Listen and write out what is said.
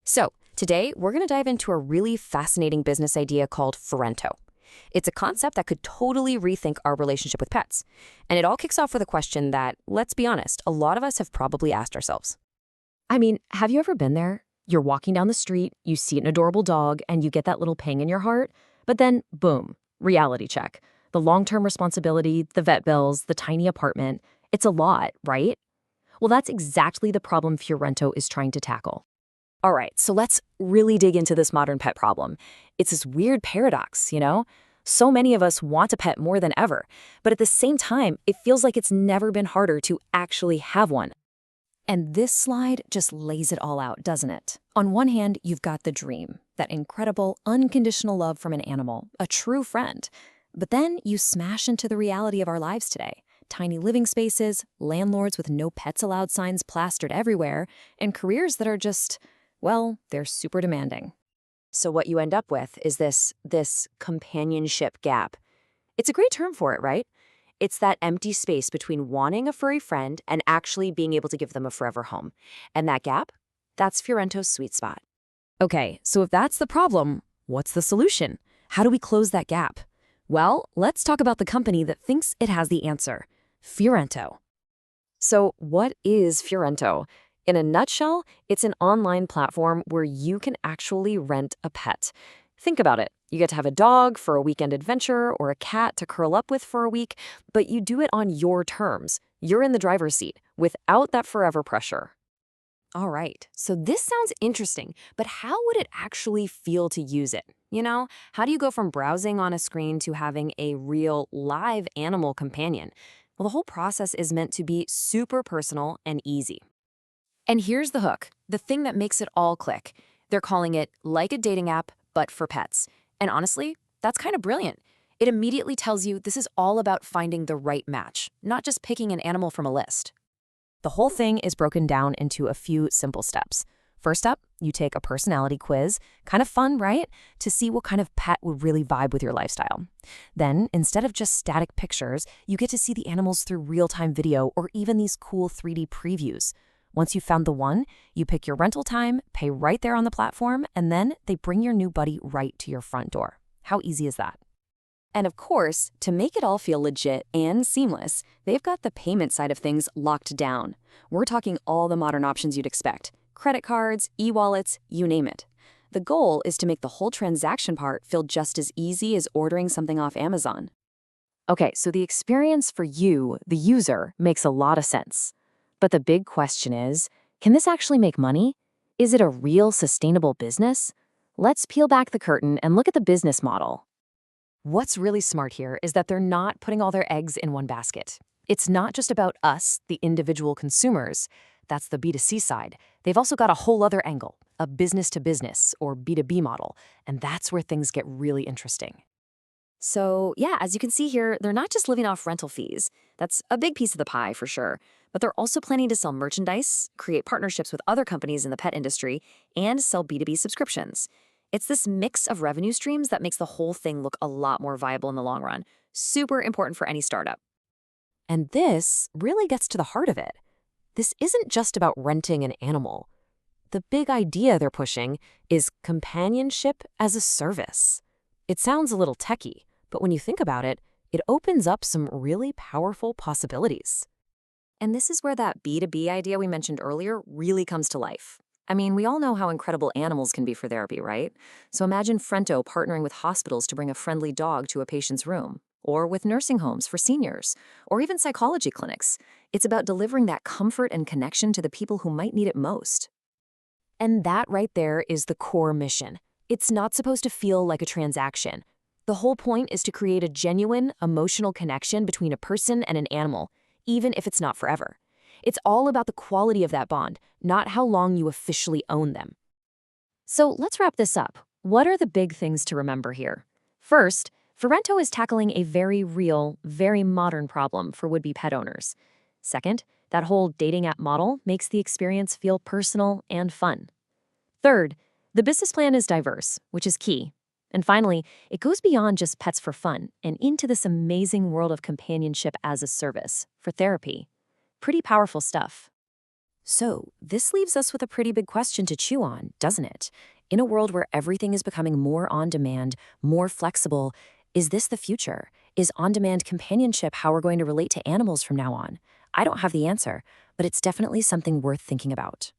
So, today we're going to dive into a really fascinating business idea called Furento. It's a concept that could totally rethink our relationship with pets. And it all kicks off with a question that, let's be honest, a lot of us have probably asked ourselves. I mean, have you ever been there? You're walking down the street, you see an adorable dog, and you get that little pang in your heart. But then, boom, reality check. The long-term responsibility, the vet bills, the tiny apartment. It's a lot, right? Well, that's exactly the problem Furento is trying to tackle. All right, so let's really dig into this modern pet problem. It's this weird paradox, you know? So many of us want a pet more than ever, but at the same time, it feels like it's never been harder to actually have one. And this slide just lays it all out, doesn't it? On one hand, you've got the dream, that incredible, unconditional love from an animal, a true friend. But then you smash into the reality of our lives today. Tiny living spaces, landlords with no pets allowed signs plastered everywhere, and careers that are just, well, they're super demanding. So what you end up with is this companionship gap. It's a great term for it, right? It's that empty space between wanting a furry friend and actually being able to give them a forever home. And that gap, that's Furento's sweet spot. Okay, so if that's the problem, what's the solution? How do we close that gap? Well, let's talk about the company that thinks it has the answer, Furento. So what is Furento? In a nutshell, it's an online platform where you can actually rent a pet. Think about it. You get to have a dog for a weekend adventure or a cat to curl up with for a week, but you do it on your terms. You're in the driver's seat without that forever pressure. All right, so this sounds interesting, but how would it actually feel to use it? You know, how do you go from browsing on a screen to having a real live animal companion? Well, the whole process is meant to be super personal and easy. And here's the hook, the thing that makes it all click. They're calling it like a dating app, but for pets. And honestly, that's kind of brilliant. It immediately tells you this is all about finding the right match, not just picking an animal from a list. The whole thing is broken down into a few simple steps. First up, you take a personality quiz, kind of fun, right? To see what kind of pet would really vibe with your lifestyle. Then, instead of just static pictures, you get to see the animals through real-time video or even these cool 3D previews. Once you've found the one, you pick your rental time, pay right there on the platform, and then they bring your new buddy right to your front door. How easy is that? And of course, to make it all feel legit and seamless, they've got the payment side of things locked down. We're talking all the modern options you'd expect. Credit cards, e-wallets, you name it. The goal is to make the whole transaction part feel just as easy as ordering something off Amazon. Okay, so the experience for you, the user, makes a lot of sense. But the big question is, can this actually make money? Is it a real sustainable business? Let's peel back the curtain and look at the business model. What's really smart here is that they're not putting all their eggs in one basket. It's not just about us, the individual consumers. That's the B2C side. They've also got a whole other angle, a business-to-business or B2B model, and that's where things get really interesting. So yeah, as you can see here, they're not just living off rental fees. That's a big piece of the pie for sure. But they're also planning to sell merchandise, create partnerships with other companies in the pet industry, and sell B2B subscriptions. It's this mix of revenue streams that makes the whole thing look a lot more viable in the long run. Super important for any startup. And this really gets to the heart of it. This isn't just about renting an animal. The big idea they're pushing is companionship as a service. It sounds a little techie, but when you think about it, it opens up some really powerful possibilities. And this is where that B2B idea we mentioned earlier really comes to life. I mean, we all know how incredible animals can be for therapy, right? So imagine Furento partnering with hospitals to bring a friendly dog to a patient's room, or with nursing homes for seniors, or even psychology clinics. It's about delivering that comfort and connection to the people who might need it most. And that right there is the core mission. It's not supposed to feel like a transaction. The whole point is to create a genuine, emotional connection between a person and an animal, even if it's not forever. It's all about the quality of that bond, not how long you officially own them. So let's wrap this up. What are the big things to remember here? First, Furento is tackling a very real, very modern problem for would-be pet owners. Second, that whole dating app model makes the experience feel personal and fun. Third, the business plan is diverse, which is key. And finally, it goes beyond just pets for fun and into this amazing world of companionship as a service for therapy. Pretty powerful stuff. So, this leaves us with a pretty big question to chew on, doesn't it? In a world where everything is becoming more on demand, more flexible, is this the future? Is on demand companionship how we're going to relate to animals from now on? I don't have the answer, but it's definitely something worth thinking about.